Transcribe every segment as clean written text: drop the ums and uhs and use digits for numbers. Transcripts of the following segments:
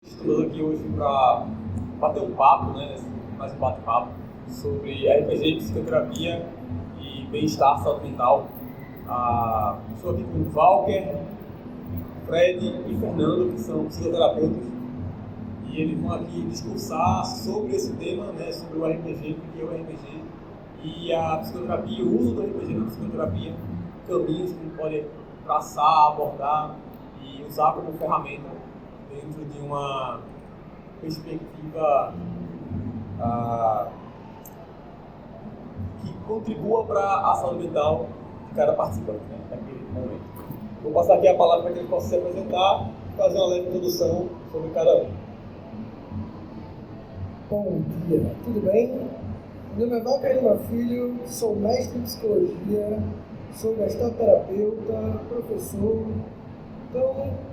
Estamos aqui hoje para bater um papo, né? Mais um bate-papo sobre RPG, psicoterapia e bem-estar saúde mental. Estou aqui com o Walker, Fred e Fernando, que são psicoterapeutas, e eles vão aqui discursar sobre esse tema, né? Sobre o RPG, o que é o RPG e a psicoterapia, o uso do RPG na psicoterapia, caminhos que a gente pode traçar, abordar e usar como ferramenta dentro de uma perspectiva que contribua para a saúde mental de cada participante, né, naquele momento. Vou passar aqui a palavra para que eles possam se apresentar e fazer uma leve introdução sobre cada um. Bom dia, tudo bem? Meu nome é Walker Lima Filho, sou mestre em psicologia, sou gestalterapeuta, professor. Então,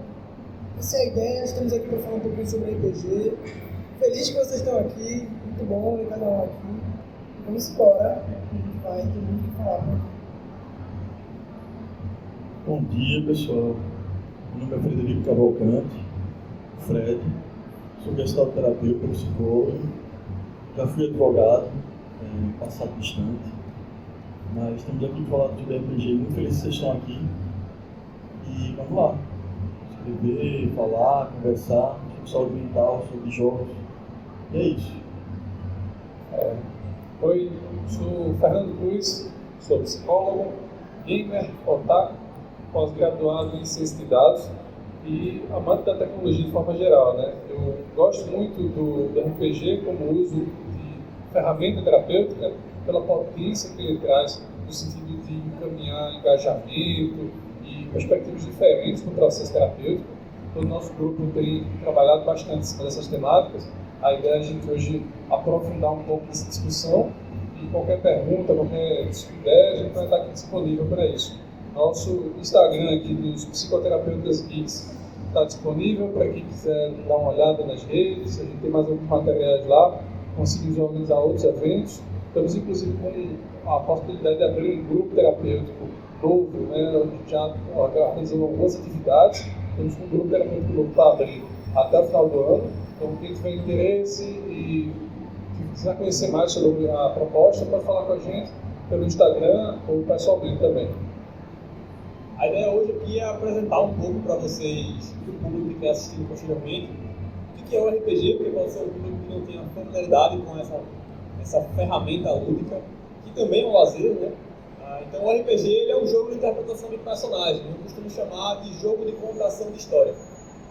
essa é a ideia, estamos aqui para falar um pouquinho sobre RPG. Feliz que vocês estão aqui, muito bom ver cada um aqui. Vamos embora, a gente vai ter muito o que falar por aqui. Bom dia, pessoal. Meu nome é Frederico Cavalcante, Fred. Sou gestalterapeuta, psicólogo. Já fui advogado, passado distante. Mas estamos aqui para falar sobre RPG. Muito feliz que vocês estão aqui. E vamos lá. Escrever, falar, conversar sobre saúde mental, sobre jogos. E é isso. Oi, sou Fernando Cruz, sou psicólogo, gamer, otaku, pós-graduado em ciência de dados e amante da tecnologia de forma geral, né? Eu gosto muito do RPG como uso de ferramenta terapêutica pela potência que ele traz no sentido de encaminhar engajamento e perspectivas diferentes no processo terapêutico. O nosso grupo tem trabalhado bastante em cima dessas temáticas. A ideia é a gente hoje aprofundar um pouco essa discussão e qualquer pergunta, qualquer ideia, a gente vai estar aqui disponível para isso. Nosso Instagram aqui dos Psicoterapeutas Geeks está disponível para quem quiser dar uma olhada nas redes. A gente tem mais alguns materiais lá, conseguimos organizar outros eventos. Estamos inclusive com a possibilidade de abrir um grupo terapêutico novo, né? A gente já organizou algumas atividades, temos um grupo terapêutico novo para abrir até o final do ano. Então, quem tiver interesse e quiser conhecer mais sobre a proposta, pode falar com a gente pelo Instagram ou pessoalmente também. A ideia hoje aqui é apresentar um pouco para vocês, para o público que está assistindo posteriormente, o que é o RPG, porque pode ser um público que não tenha familiaridade com essa ferramenta lúdica, que também é um lazer, né? Então o RPG ele é um jogo de interpretação de personagens, eu costumo chamar de jogo de contação de história.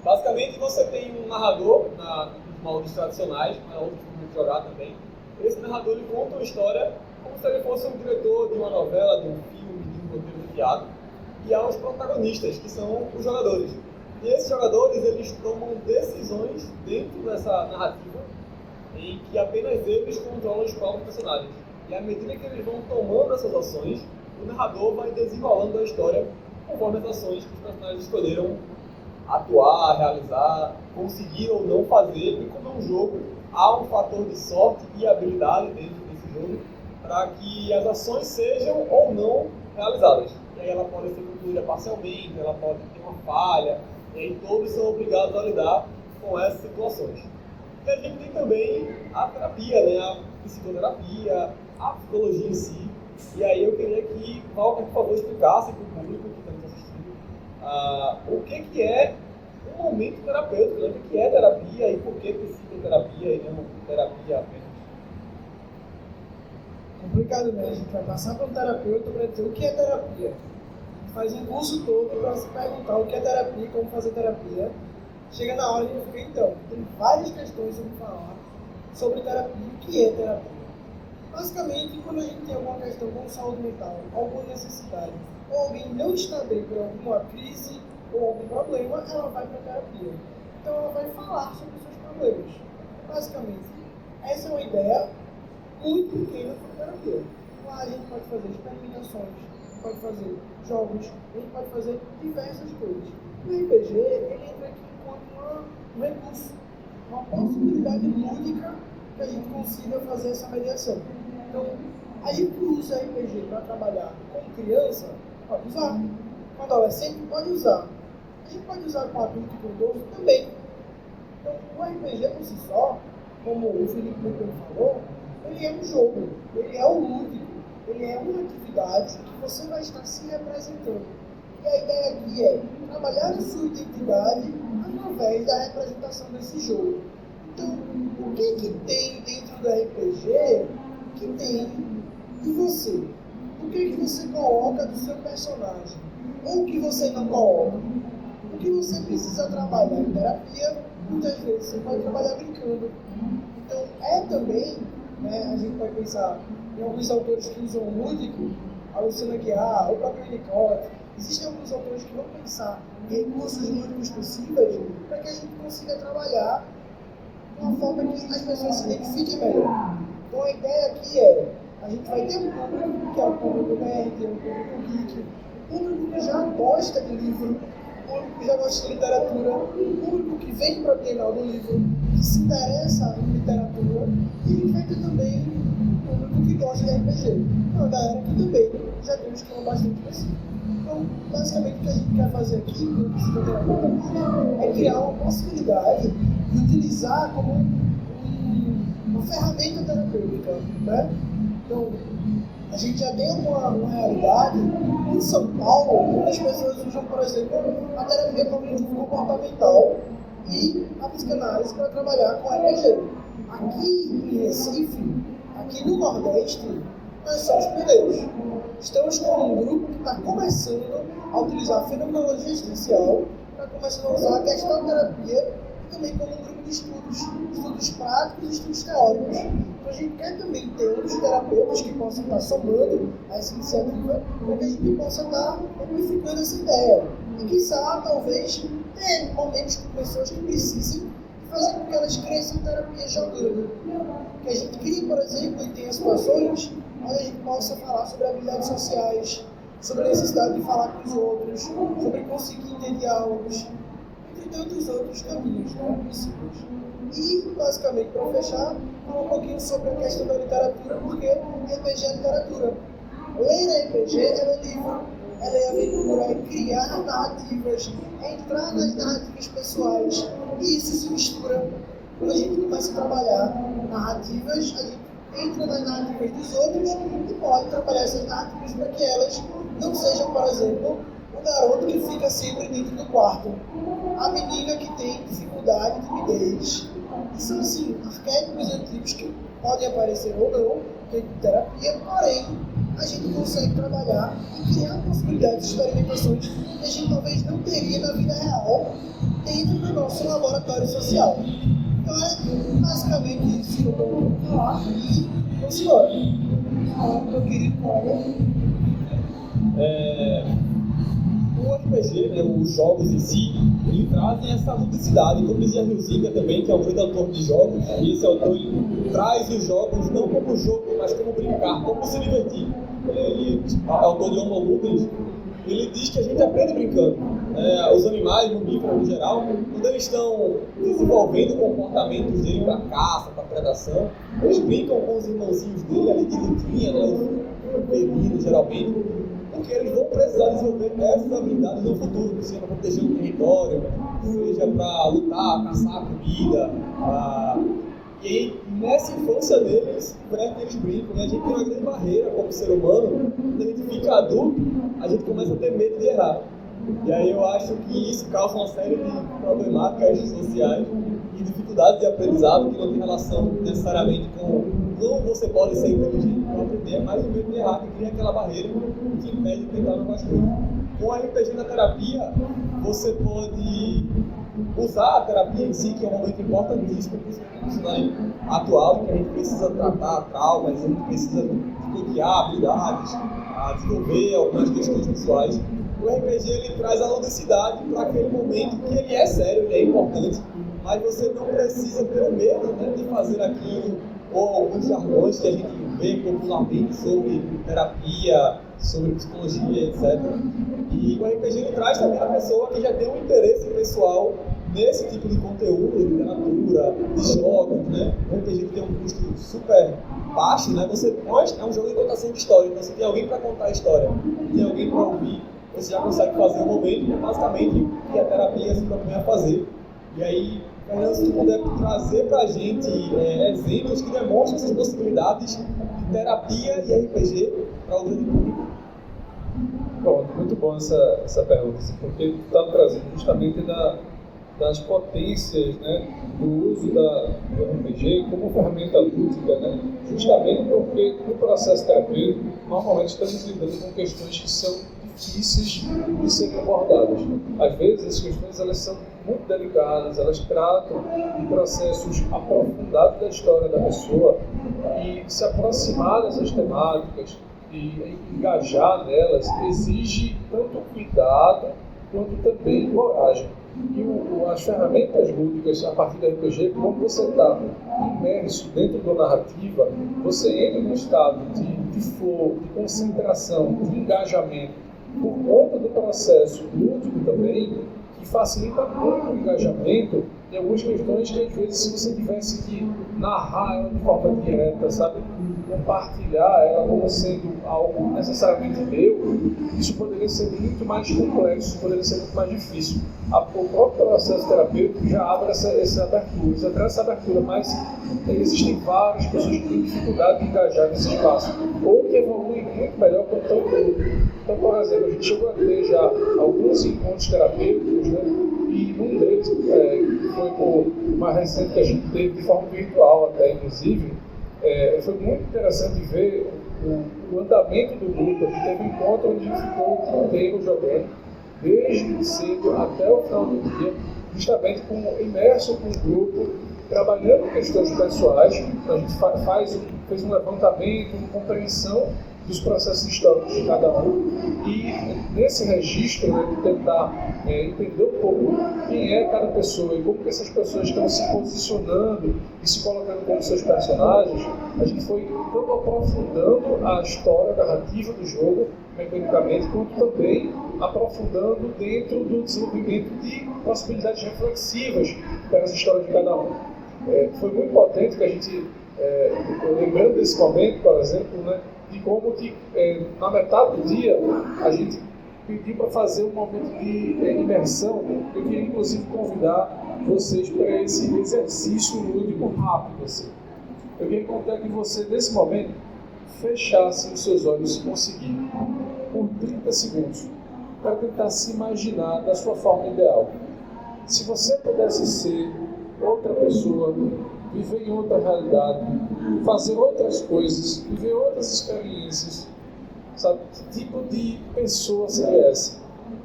Basicamente você tem um narrador nos moldes tradicionais, mas outros que jogar também. Esse narrador ele conta uma história como se ele fosse um diretor de uma novela, de um filme, de um roteiro de teatro. E há os protagonistas, que são os jogadores. E esses jogadores eles tomam decisões dentro dessa narrativa em que apenas eles controlam os próprios personagens. E à medida que eles vão tomando essas ações, o narrador vai desenrolando a história conforme as ações que os personagens escolheram atuar, realizar, conseguir ou não fazer. E como é um jogo, há um fator de sorte e habilidade dentro desse jogo para que as ações sejam ou não realizadas. E aí ela pode ser concluída parcialmente, ela pode ter uma falha, e aí todos são obrigados a lidar com essas situações. E a gente tem também a terapia, né? A psicoterapia, a psicologia em si. E aí eu queria que o Walker, por favor, explicasse para o público que está nos assistindo o que é um momento terapêutico, né? O que é terapia e por que psicoterapia e não terapia apenas. Complicado, né? A gente vai passar para um terapeuta para dizer o que é terapia. A gente faz um curso todo para se perguntar o que é terapia, como fazer terapia. Chega na hora e a gente fica, então, tem várias questões sobre falar sobre terapia e o que é terapia. Basicamente, quando a gente tem alguma questão com saúde mental, alguma necessidade, ou alguém não está bem por alguma crise ou algum problema, ela vai para a terapia. Então ela vai falar sobre os seus problemas. Basicamente, essa é uma ideia muito pequena sobre terapia. Lá a gente pode fazer experimentações, a gente pode fazer jogos, a gente pode fazer diversas coisas. O RPG, ele entra aqui enquanto um recurso, uma possibilidade lúdica que a gente consiga fazer essa mediação. Então, a gente usa RPG para trabalhar com criança, pode usar. Com adolescente, pode usar. A gente pode usar com adulto e com idoso também. Então, o RPG por si só, como o Felipe muito bem falou, ele é um jogo, ele é um lúdico, ele é uma atividade que você vai estar se representando. E a ideia aqui é trabalhar a sua identidade através da representação desse jogo. Então, o que tem dentro do RPG que tem de você? O que você coloca do seu personagem? Ou o que você não coloca? O que você precisa trabalhar em terapia, muitas vezes você pode trabalhar brincando. Então, é também, né, a gente vai pensar em alguns autores que usam o lúdico, a Luciana Guiar, o próprio Winnicott. Existem alguns autores que vão pensar em recursos lúdicos possíveis para que a gente consiga trabalhar de uma forma que as pessoas se identifiquem melhor. Então, a ideia aqui é, a gente vai ter um público, que é o público nerd, o público geek, o público que já gosta de livro, o público que já gosta de literatura, o público que vem para a Bienal do Livro, que se interessa em literatura, e a gente vai ter também o público que gosta de RPG. Uma galera que também já tem um esquema bastante específico. Então, basicamente, o que a gente quer fazer aqui, no psicoterapeuta, é criar uma possibilidade de utilizar como uma ferramenta terapêutica, né? Então, a gente já tem uma realidade em São Paulo, onde as pessoas usam, por exemplo, a terapia cognitivo-comportamental e a psicanálise para trabalhar com RPG. Aqui em Recife, aqui no Nordeste, nós somos pioneiros. Estamos com um grupo que está começando a utilizar a fenomenologia existencial, está começando a usar a gestalt-terapia e também como um grupo de estudos práticos e estudos teóricos. Então a gente quer também ter outros terapeutas que possam estar somando a essa iniciativa para que a gente possa estar amplificando essa ideia. E quizá, talvez, ter momentos com pessoas que precisem fazer com que elas cresçam terapia jogando. Que a gente crie, por exemplo, e tenha situações onde a gente possa falar sobre habilidades sociais, sobre a necessidade de falar com os outros, sobre conseguir ter diálogos, entre tantos outros caminhos, né, possíveis. E, basicamente, para fechar, falar um pouquinho sobre a questão da literatura, porque RPG é literatura. Ler RPG é ler livro, é ler aventura, é criar narrativas, é entrar nas narrativas pessoais, e isso se mistura. Quando a gente começa a trabalhar narrativas, a gente entra nas narrativas dos outros e pode trabalhar essas narrativas para que elas não sejam, por exemplo, o garoto que fica sempre dentro do quarto, a menina que tem dificuldade de timidez. E são, assim, arquétipos antigos que podem aparecer ou não dentro de terapia, porém, a gente consegue trabalhar e criar possibilidades de experimentações que a gente talvez não teria na vida real dentro do nosso laboratório social. Então é basicamente isso que eu vou falar e vamos embora. Meu querido colega. O RPG, né, os jogos em si, eles trazem essa ludicidade, como dizia Hilzinga também, que é o grande autor de jogos, e esse autor ele traz os jogos não como jogo, mas como brincar, como se divertir. Ele é autor de Homo Ludens, ele diz que a gente aprende brincando. Os animais, mamíferos no geral, quando eles estão desenvolvendo comportamentos dele para caça, para predação, eles brincam com os irmãozinhos dele ali de lutinha, né, os felinos geralmente, porque eles vão precisar desenvolver essas habilidades no futuro, seja para proteger o território, seja para lutar, caçar comida. E nessa infância deles, eles brincam, e a gente tem uma grande barreira como ser humano. Quando a gente fica adulto, a gente começa a ter medo de errar. E aí eu acho que isso causa uma série de problemáticas sociais e dificuldades de aprendizado que não tem relação necessariamente com como você pode ser inteligente para aprender, é mais o medo de errar que cria aquela barreira que impede de tentar novas coisas. Com a RPG na terapia, você pode usar a terapia em si, que é um momento importantíssimo para o cenário atual, em que a gente precisa tratar traumas, a gente precisa desbloquear habilidades, desenvolver algumas questões pessoais. O RPG ele traz a ludicidade para aquele momento que ele é sério, ele é importante, mas você não precisa ter o medo, né, de fazer aquilo, ou alguns jargões que a gente vê popularmente sobre terapia, sobre psicologia, etc. E o RPG ele traz também a pessoa que já tem um interesse pessoal nesse tipo de conteúdo, de literatura, de jogos, né? O RPG que tem um custo super baixo, né? É um jogo de contação de história, então você tem alguém para contar a história, tem alguém para ouvir, você já consegue fazer o momento, que é basicamente o que a terapia se propõe a fazer. E aí, Fernando, se tu puder trazer para a gente exemplos que demonstram essas possibilidades de terapia e RPG para o grande público. Bom, muito bom essa pergunta, porque tu está trazendo justamente das potências, né, do uso do RPG como ferramenta lúdica, né, justamente porque no processo terapêutico normalmente estamos lidando com questões que são difíceis de serem abordadas. Às vezes as questões elas são muito delicadas, elas tratam de processos aprofundados da história da pessoa e se aproximar dessas temáticas e engajar nelas exige tanto cuidado quanto também coragem. E as ferramentas lúdicas a partir do RPG, quando você está imerso dentro da narrativa, você entra num estado de flow, de concentração, de engajamento, por conta do processo lúdico também, que facilita muito o engajamento em algumas questões que às vezes se você tivesse que narrar ela de forma direta, sabe? Compartilhar ela como sendo algo necessariamente meu, isso poderia ser muito mais complexo, poderia ser muito mais difícil. O próprio processo terapêutico já abre essa abertura, já traz essa abertura, mas existem várias pessoas que têm dificuldade de engajar nesse espaço, ou que evoluem muito melhor quando estão em grupo. Então, por exemplo, a gente chegou a ter já alguns encontros terapêuticos, né? E um deles foi por uma recente que a gente teve de forma virtual até, inclusive. Foi muito interessante ver o andamento do grupo. A gente teve um encontro onde a gente ficou um tempo jogando, desde cedo até o final do dia, justamente imerso com o grupo, trabalhando questões pessoais. A gente fez um levantamento, uma compreensão dos processos históricos de cada um e nesse registro, né, de tentar entender um pouco quem é cada pessoa e como que essas pessoas estão se posicionando e se colocando como seus personagens, a gente foi tanto aprofundando a história, a narrativa do jogo, mecanicamente, quanto também aprofundando dentro do desenvolvimento de possibilidades reflexivas para as histórias de cada um. Foi muito potente que a gente, lembrando desse momento, por exemplo, né, de como que na metade do dia a gente pediu para fazer um momento de imersão. Eu queria inclusive convidar vocês para esse exercício lúdico rápido. Assim. Eu queria convidar que você, nesse momento, fechasse os seus olhos, se conseguir, por 30 segundos, para tentar se imaginar da sua forma ideal. Se você pudesse ser outra pessoa, viver em outra realidade, fazer outras coisas, viver outras experiências, sabe? Que tipo de pessoa seria essa?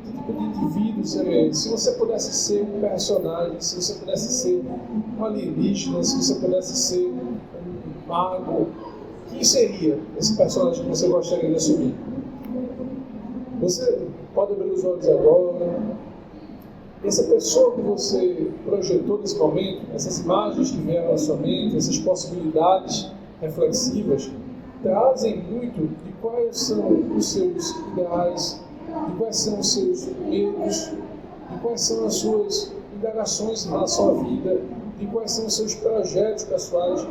Que tipo de indivíduo seria esse? Se você pudesse ser um personagem, se você pudesse ser um alienígena, se você pudesse ser um mago, quem seria esse personagem que você gostaria de assumir? Você pode abrir os olhos agora. Essa pessoa que você projetou nesse momento, essas imagens que vieram à sua mente, essas possibilidades reflexivas, trazem muito de quais são os seus ideais, de quais são os seus medos, de quais são as suas indagações em relação à vida, de quais são os seus projetos pessoais.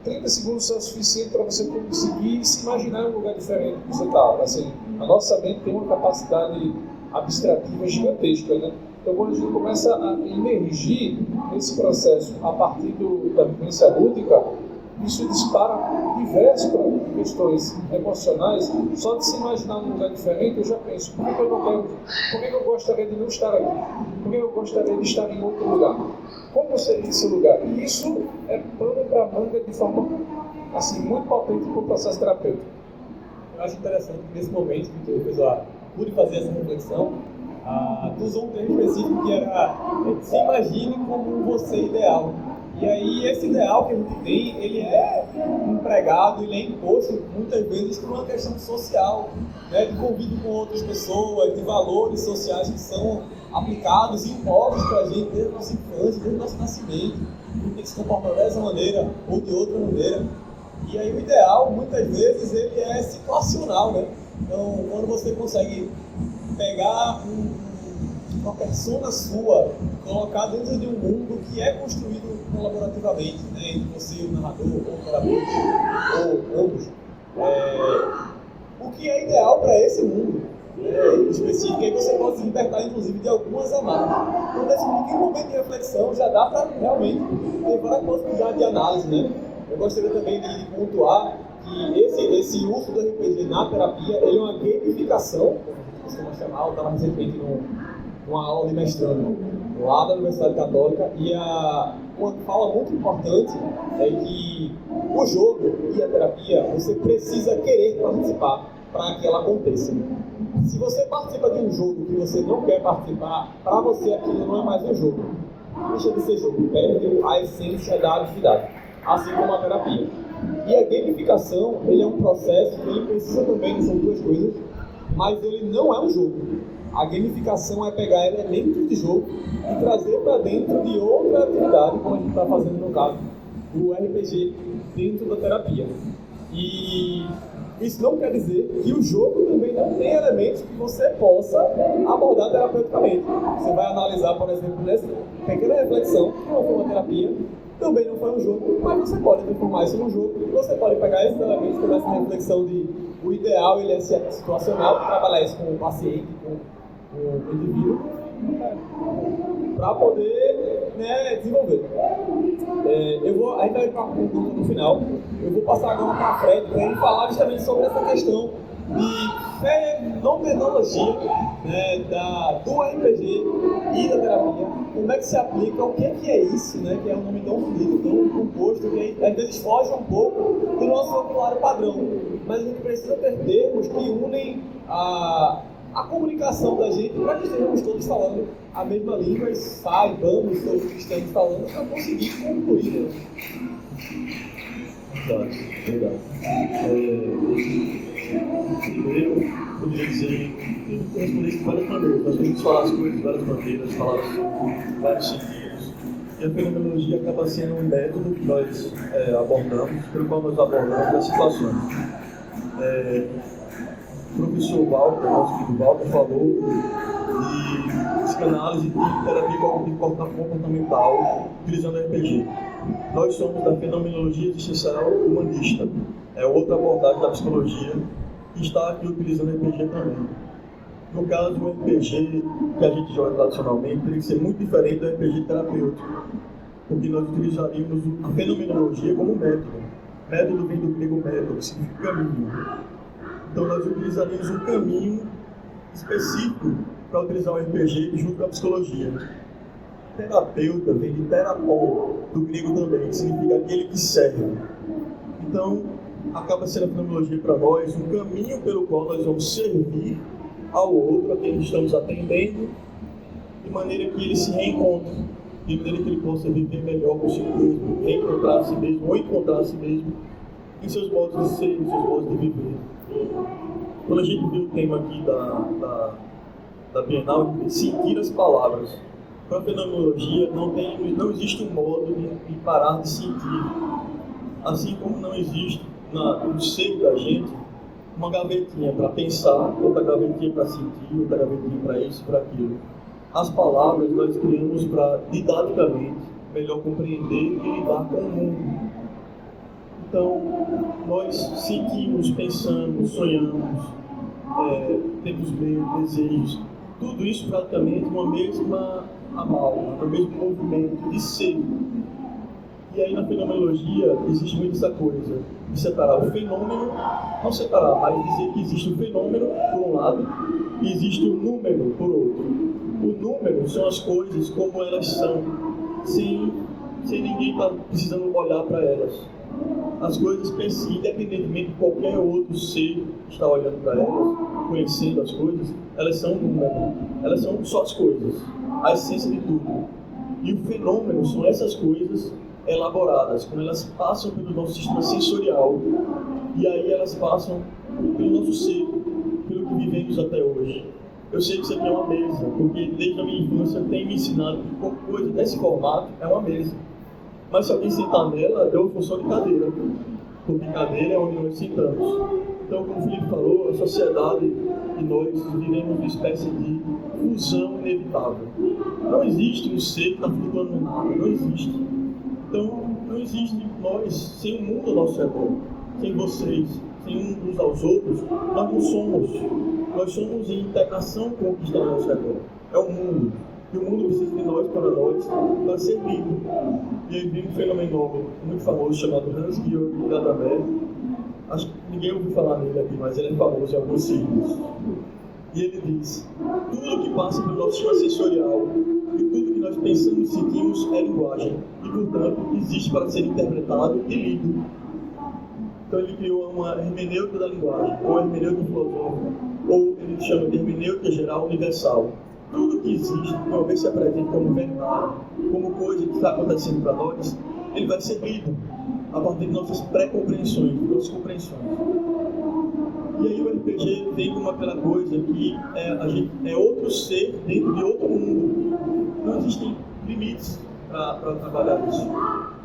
30 segundos são o suficiente para você conseguir se imaginar em um lugar diferente que você está. Assim, a nossa mente tem uma capacidade abstrativa gigantesca, né? Então, quando a gente começa a emergir nesse processo a partir da vivência lúdica, isso dispara diversas questões emocionais. Só de se imaginar num lugar diferente, eu já penso, por que eu gostaria de não estar aqui? Por que eu gostaria de estar em outro lugar? Como seria esse lugar? E isso é pano para manga de forma assim, muito potente para o processo terapêutico. Eu acho interessante que nesse momento que tu pude fazer essa reflexão, tu usou um termo específico que era se imagine como você ideal. E aí esse ideal que a gente tem, ele é empregado, ele é imposto muitas vezes por uma questão social, né, de convívio com outras pessoas, de valores sociais que são aplicados e impostos para a gente desde a nossa infância, desde o nosso nascimento. A gente tem que se comportar dessa maneira ou de outra maneira. E aí o ideal, muitas vezes, ele é situacional, né? Então, quando você consegue pegar uma persona sua, colocar dentro de um mundo que é construído colaborativamente, né, entre você, o narrador, ou o terapeuta, ou ambos, o que é ideal para esse mundo, específica, e você pode se libertar, inclusive, de algumas amarras. Então, nesse pequeno momento de reflexão, já dá para realmente ter várias possibilidades de análise, né? Eu gostaria também de pontuar que esse uso do RPG na terapia, ele é uma gamificação, como a gente costuma chamar. Eu estava recentemente numa aula de mestrado lá da Universidade Católica, e uma fala muito importante é que o jogo e a terapia, você precisa querer participar para que ela aconteça. Se você participa de um jogo que você não quer participar, para você aquilo não é mais um jogo. Deixa de ser jogo, perde a essência da atividade, assim como a terapia. E a gamificação, ele é um processo que ele precisa também dessas duas coisas, mas ele não é um jogo. A gamificação é pegar elementos de jogo e trazer para dentro de outra atividade, como a gente está fazendo no caso do RPG dentro da terapia. E isso não quer dizer que o jogo também não tem elementos que você possa abordar terapeuticamente. Você vai analisar, por exemplo, nessa pequena reflexão, que não foi uma terapia, também não foi um jogo, mas você pode transformar isso num jogo. Você pode pegar esses elementos como essa reflexão de o ideal ele é situacional, trabalhar isso com o paciente, com o indivíduo, para poder, né, desenvolver. A gente vai para a pergunta no final. Eu vou passar agora para a Fred para ele falar justamente sobre essa questão de fenomenologia, né, do RPG e da terapia. Como é que se aplica, o que é isso, né, que é um nome tão bonito, tão composto, que às vezes foge um pouco do nosso vocabulário padrão. Mas a gente precisa ter termos que unem a comunicação da gente para que estejamos todos falando a mesma língua e saibamos todos que estamos falando para conseguir concluir. Verdade. Primeiro, eu poderia dizer que eu responder isso de várias maneiras. Nós podemos falar as coisas de várias maneiras, falar sobre vários sentidos. E a fenomenologia acaba sendo um método que nós abordamos, pelo qual nós abordamos as situações. O professor Walter, nosso querido Walter, falou de psicanálise e terapia comportamental utilizando RPG. Nós somos da fenomenologia existencial humanista, é outra abordagem da psicologia que está aqui utilizando RPG também. No caso, o RPG que a gente joga tradicionalmente teria que ser muito diferente do RPG terapêutico, porque nós utilizaríamos a fenomenologia como método. Método vem do grego método, que significa caminho. Então nós utilizaríamos um caminho específico para utilizar o RPG junto com a psicologia. Terapeuta vem de terapon, do grego também, que significa aquele que serve. Então, acaba sendo a fenomenologia para nós um caminho pelo qual nós vamos servir ao outro, a quem estamos atendendo, de maneira que ele se reencontre, de maneira que ele possa viver melhor consigo mesmo, reencontrar a si mesmo ou encontrar a si mesmo em seus modos de ser, em seus modos de viver. Quando a gente viu o tema aqui da Bienal, de sentir as palavras, para a fenomenologia não existe um modo de parar de sentir. Assim como não existe no seio da gente uma gavetinha para pensar, outra gavetinha para sentir, outra gavetinha para isso, para aquilo. As palavras nós criamos para, didaticamente, melhor compreender e lidar com o mundo. Então, nós sentimos, pensamos, sonhamos, temos medo, desejos, tudo isso praticamente uma mesma amálgama, no mesmo movimento de ser. E aí na fenomenologia existe muito essa coisa de separar o fenômeno, não separar, mas dizer que existe o fenômeno por um lado e existe o número por outro. O número são as coisas como elas são, sem ninguém estar precisando olhar para elas. As coisas per si, independentemente de qualquer outro ser que está olhando para elas, conhecendo as coisas, elas são número, elas são só as coisas, a essência de tudo. E o fenômeno são essas coisas elaboradas, quando elas passam pelo nosso sistema sensorial, e aí elas passam pelo nosso ser, pelo que vivemos até hoje. Eu sei que isso aqui é uma mesa, porque desde a minha infância tem me ensinado que qualquer coisa desse formato é uma mesa. Mas se alguém sentar nela, deu uma função de cadeira, porque cadeira é onde nós sentamos. Então, como o Felipe falou, a sociedade e nós vivemos uma espécie de fusão inevitável. Não existe um ser que está flutuando no nada, não existe. Então, não existe nós sem o mundo ao nosso redor, sem vocês, sem uns aos outros, nós não somos. Nós somos em integração com o que está ao nosso redor. É o mundo. E o mundo precisa de nós para ser livre. E aí vem um fenomenólogo muito famoso chamado Hans-Georg Gadamer. Acho que ninguém ouviu falar nele aqui, mas ele é famoso em alguns círculos. E ele diz: tudo que passa pelo nosso sistema sensorial e tudo que nós pensamos e sentimos é linguagem. E, portanto, existe para ser interpretado e lido. Então ele criou uma hermenêutica da linguagem, ou hermenêutica filosófica, ou ele chama de hermenêutica geral universal. Tudo que existe, uma vez se apresenta como verdade, como coisa que está acontecendo para nós, ele vai ser lido a partir de nossas pré-compreensões, de nossas compreensões. E aí o RPG vem como aquela coisa que a gente é outro ser dentro de outro mundo. Não existem limites para trabalhar isso.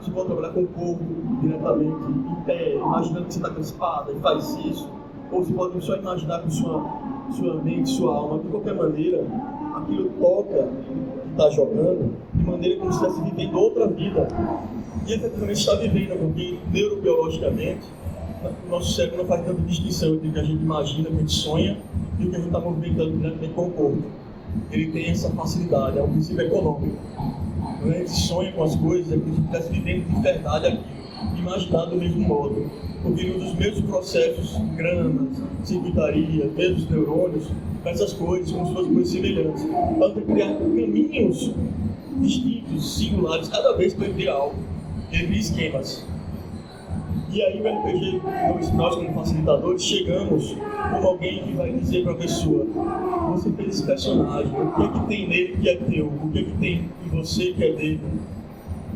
Você pode trabalhar com o corpo diretamente, em pé, imaginando que você está com a espada e faz isso. Ou você pode só imaginar com sua mente, sua alma. De qualquer maneira, aquilo toca que está jogando de maneira como se estivesse vivendo outra vida. E efetivamente está vivendo, porque neurobiologicamente o nosso cérebro não faz tanta distinção entre o que a gente imagina, o que a gente sonha e o que a gente está movimentando diretamente com o corpo. Ele tem essa facilidade, é um princípio econômico. Quando a gente sonha com as coisas, é como se estivesse vivendo de verdade aquilo, imaginado do mesmo modo. Porque um dos mesmos processos, gramas, circuitarias, mesmos neurônios, essas coisas, como se fossem coisas semelhantes. Então, criar caminhos distintos, singulares, cada vez para ele algo. Ele cria esquemas. E aí o RPG, nós como facilitadores, chegamos como alguém que vai dizer para a pessoa: você fez esse personagem, o que é que tem nele que é teu, o que é que tem em você que é dele.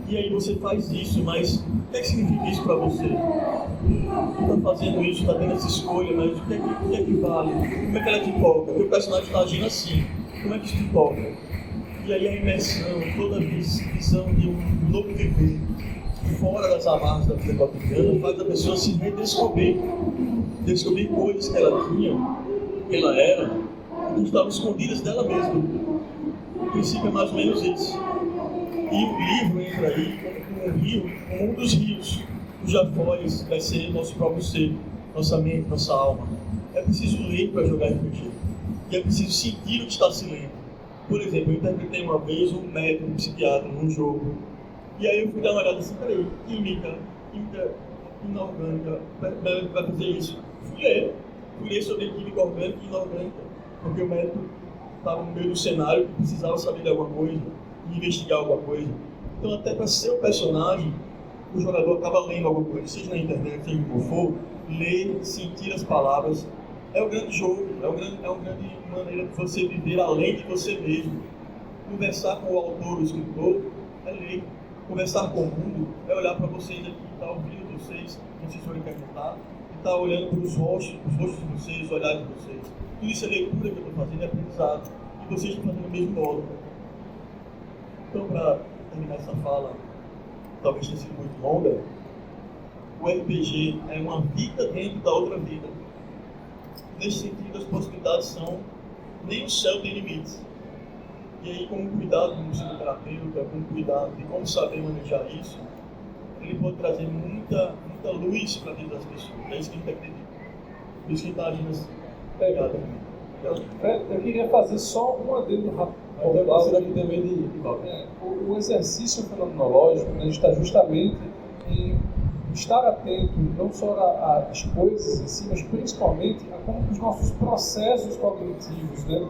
E aí você faz isso, mas o que é que significa isso para você? Você está fazendo isso, está tendo essa escolha, mas o que é que vale? Como é que ela te toca? O teu personagem está agindo assim, como é que isso te toca? E aí a imersão, toda a visão de um novo viver, fora das amarras da vida cotidiana, faz a pessoa se redescobrir, descobrir coisas que ela tinha, que ela era, que estavam escondidas dela mesma. O princípio é mais ou menos esse. E o livro entra aí como um rio, como um dos rios, cuja foz vai ser nosso próprio ser, nossa mente, nossa alma. É preciso ler para jogar RPG. E é preciso sentir o que está se lendo. Por exemplo, eu interpretei uma vez um médico, um psiquiatra num jogo. E aí eu fui dar uma olhada assim, peraí, química inorgânica, vai fazer isso. Fui ler sobre química orgânica e inorgânica, porque o médico estava no meio do cenário e precisava saber de alguma coisa, investigar alguma coisa. Então até para ser um personagem, o jogador acaba lendo alguma coisa, seja na internet, seja como for, ler, sentir as palavras. É um grande jogo, é uma grande maneira de você viver além de você mesmo. Conversar com o autor, o escritor, é ler. Conversar com o mundo é olhar para vocês aqui, estar ouvindo vocês, não sei se forem perguntar, e estar olhando para os rostos de vocês, os olhares de vocês. Tudo isso é leitura que eu estou fazendo, é aprendizado. E vocês estão fazendo do mesmo modo. Então, para terminar essa fala, talvez tenha sido muito longa, o RPG é uma vida dentro da outra vida. Nesse sentido, as possibilidades são nem o céu tem limites. E aí, com o cuidado do psicoterapeuta, com o cuidado de como saber manejar isso, ele pode trazer muita luz para dentro das pessoas. É isso que a gente acredita. Por isso que está agindo assim. Obrigado. Eu queria fazer só um adendo rápido. O exercício fenomenológico, né, está justamente em estar atento não só às coisas em si, mas principalmente a como os nossos processos cognitivos, né,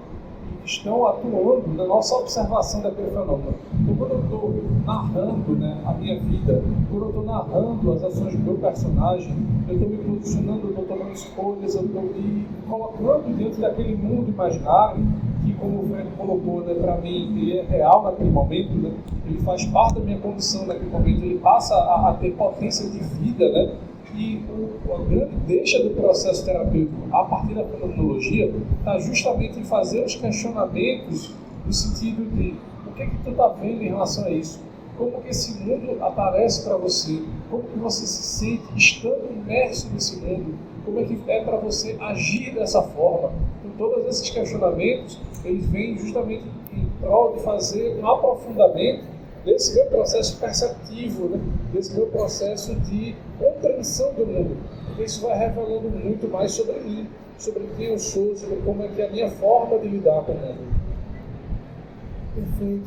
estão atuando na nossa observação daquele fenômeno. Então, quando eu estou narrando, né, a minha vida, quando eu estou narrando as ações do meu personagem, eu estou me posicionando, eu estou tomando escolhas, eu estou me colocando dentro daquele mundo imaginário que, como o Fred colocou, né, para mim, ele é real naquele momento, né, ele faz parte da minha condição naquele momento, ele passa a ter potência de vida, né, e a grande deixa do processo terapêutico a partir da fenomenologia está justamente em fazer os questionamentos no sentido de o que tu está vendo em relação a isso, como que esse mundo aparece para você, como que você se sente estando imerso nesse mundo, como é que é para você agir dessa forma. Então, todos esses questionamentos eles vêm justamente em prol de fazer um aprofundamento desse meu processo perceptivo, né? Desse meu processo de compreensão do mundo. Porque isso vai revelando muito mais sobre mim, sobre quem eu sou, sobre como é que é a minha forma de lidar com o mundo.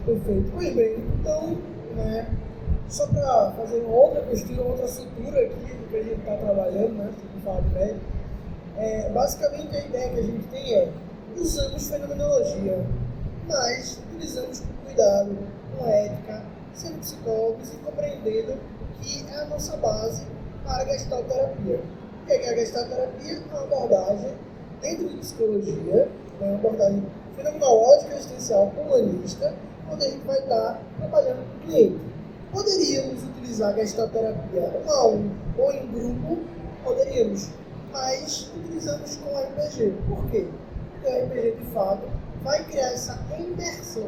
Perfeito. Pois bem, então, né, só para fazer uma outra postura, outra estrutura aqui do que a gente está trabalhando, né, se falar de médio, basicamente a ideia que a gente tem usamos fenomenologia, mas utilizamos com cuidado, com ética, sendo psicólogos e compreendendo que é a nossa base para a gestalterapia. O que é a gestalterapia? É uma abordagem dentro de psicologia, uma abordagem fenomenológica, existencial, humanista, onde a gente vai estar trabalhando com o cliente. Poderíamos utilizar a gestalterapia 1 a 1 ou em grupo, poderíamos, mas utilizamos com RPG. Por quê? Porque o RPG, de fato, vai criar essa imersão.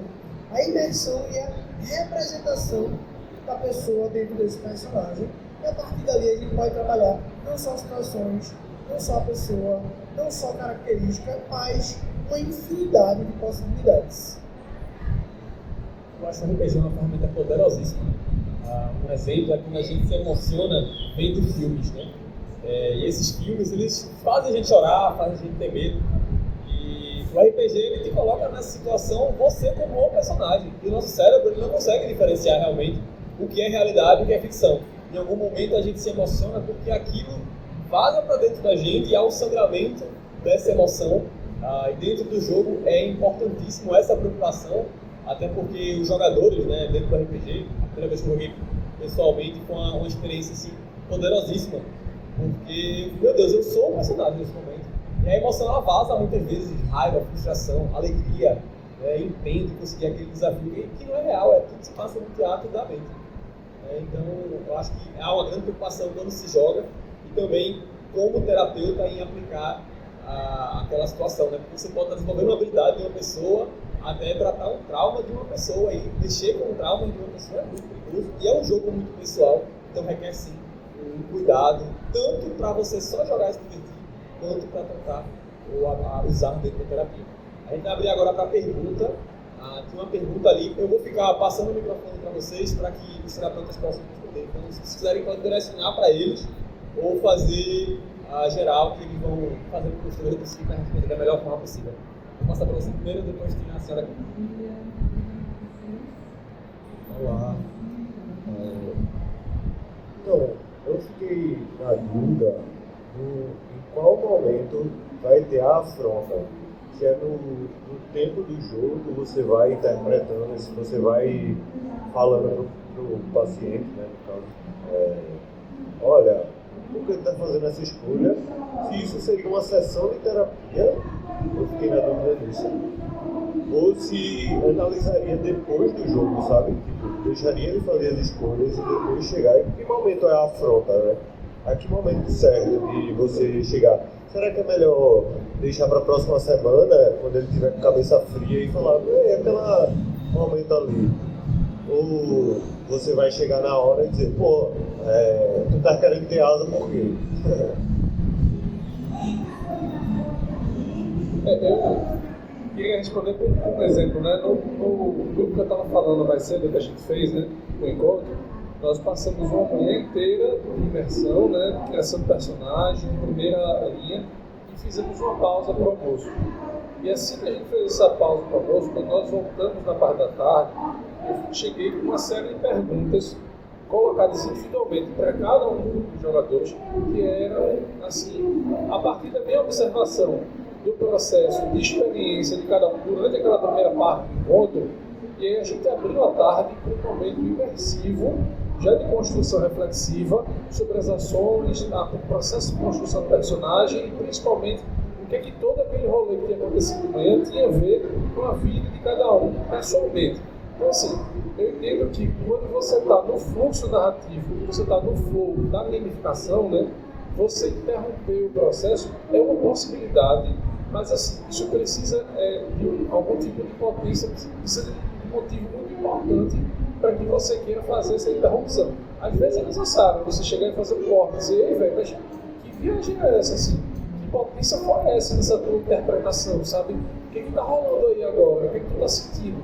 A imersão e a representação da pessoa dentro desse personagem. E a partir dali a gente vai trabalhar não só situações, não só a pessoa, não só característica, mas uma infinidade de possibilidades. Eu acho que o RPG é uma ferramenta poderosíssima. Um exemplo é quando a gente se emociona vendo filmes, né? E esses filmes, eles fazem a gente chorar, fazem a gente ter medo. E o RPG, ele te coloca nessa situação, você como o personagem. E o nosso cérebro, ele não consegue diferenciar realmente o que é realidade e o que é ficção. Em algum momento a gente se emociona porque aquilo vaza para dentro da gente e há um sangramento dessa emoção. E dentro do jogo é importantíssimo essa preocupação, até porque os jogadores, né, dentro do RPG, a primeira vez que eu joguei pessoalmente, foi uma experiência assim, poderosíssima, porque, meu Deus, eu sou o personagem nesse momento. E a emoção ela vaza muitas vezes, raiva, frustração, alegria, empenho de conseguir aquele desafio, que não é real, é tudo que se passa no teatro da mente. Então, eu acho que há uma grande preocupação quando se joga, e também como terapeuta em aplicar aquela situação, né? Porque você pode estar desenvolvendo uma habilidade de uma pessoa até tratar um trauma de uma pessoa, e mexer com o trauma de uma pessoa é muito perigoso, e é um jogo muito pessoal, então requer sim um cuidado, tanto para você só jogar e se divertir, quanto para tratar ou usar dentro da terapia. A gente vai abrir agora para a pergunta. Tem uma pergunta ali, eu vou ficar passando o microfone para vocês para que os terapeutas possam responder. Então, se vocês quiserem, podem direcionar para eles ou fazer a geral, que eles vão fazer o postura do possível para responder da melhor forma possível. Vou passar para você primeiro, depois tem a senhora aqui. Olá. Então, eu fiquei na dúvida em qual momento vai ter a afronta. Se é no tempo do jogo que você vai interpretando, se você vai falando pro paciente, né, no caso, olha, por que ele está fazendo essa escolha? Se isso seria uma sessão de terapia, eu fiquei na dúvida disso. Ou se analisaria depois do jogo, sabe? Tipo, deixaria ele fazer as escolhas e depois chegar. E que momento é a afronta, né? A que momento certo de você chegar? Será que é melhor deixar para a próxima semana, quando ele tiver com a cabeça fria, e falar, aquele momento ali? Ou você vai chegar na hora e dizer, pô, tu tá querendo ter asa por quê? Eu queria responder por um exemplo, né? No grupo que eu estava falando mais cedo, que a gente fez, né, no encontro, nós passamos uma manhã inteira de imersão, né, de criação de personagem, de primeira linha, e fizemos uma pausa para o almoço. E assim que a gente fez essa pausa para o almoço, quando nós voltamos na parte da tarde, eu cheguei com uma série de perguntas colocadas individualmente para cada um dos jogadores, que eram, assim, a partir da minha observação do processo de experiência de cada um durante aquela primeira parte do encontro, e aí a gente abriu a tarde com um momento imersivo, já de construção reflexiva, sobre as ações, o processo de construção do personagem e principalmente o que é que todo aquele rolê que tinha acontecido de manhã tinha a ver com a vida de cada um pessoalmente. Então, assim, eu entendo que quando você está no fluxo narrativo, quando você está no flow da gamificação, né, você interromper o processo é uma possibilidade, mas assim, isso precisa de algum tipo de potência, precisa de um motivo muito importante para que você queira fazer essa interrupção. Às vezes é necessário você chegar e fazer um corte e dizer, ei, velho, mas que viagem é essa, assim? Que potência foi essa nessa tua interpretação, sabe? O que está rolando aí agora? O que tu está sentindo?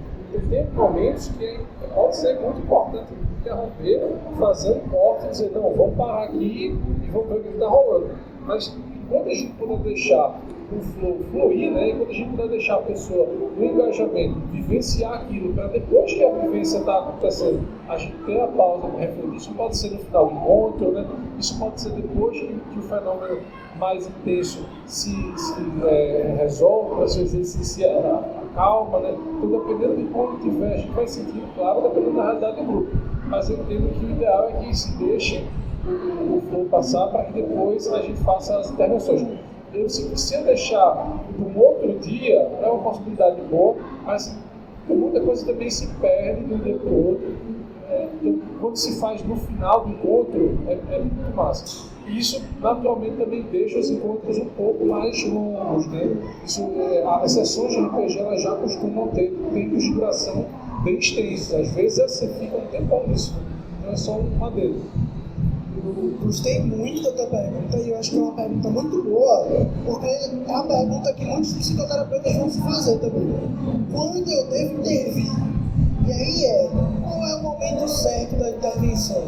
Tem momentos que pode ser muito importante interromper, fazer um corte e dizer, não, vamos parar aqui e vamos ver o que está rolando. Mas quando a gente puder deixar o flow fluir, né? E quando a gente puder deixar a pessoa no engajamento, vivenciar aquilo, para depois que a vivência está acontecendo, a gente ter a pausa para refletir. Isso pode ser no final do encontro, né? Isso pode ser depois que o fenômeno mais intenso se resolve, às vezes se acalma, né? Então, dependendo de como tiver, a gente vai sentir, claro, dependendo da realidade do grupo. Mas eu entendo que o ideal é que se deixe o flow passar para que depois a gente faça as intervenções. Se eu deixar para um outro dia, é uma possibilidade boa, mas muita coisa também se perde de um dia para o outro. Então, quando se faz no final do encontro, é muito massa. E isso, naturalmente, também deixa os encontros um pouco mais longos, né? As sessões de RPG elas já costumam ter tempos de duração bem extensos. Às vezes você fica um tempão nisso. Então é só uma deles. Eu gostei muito da tua pergunta e eu acho que é uma pergunta muito boa, porque é a pergunta que muitos psicoterapeutas vão se fazer também. Quando eu devo intervir? E aí qual é o momento certo da intervenção?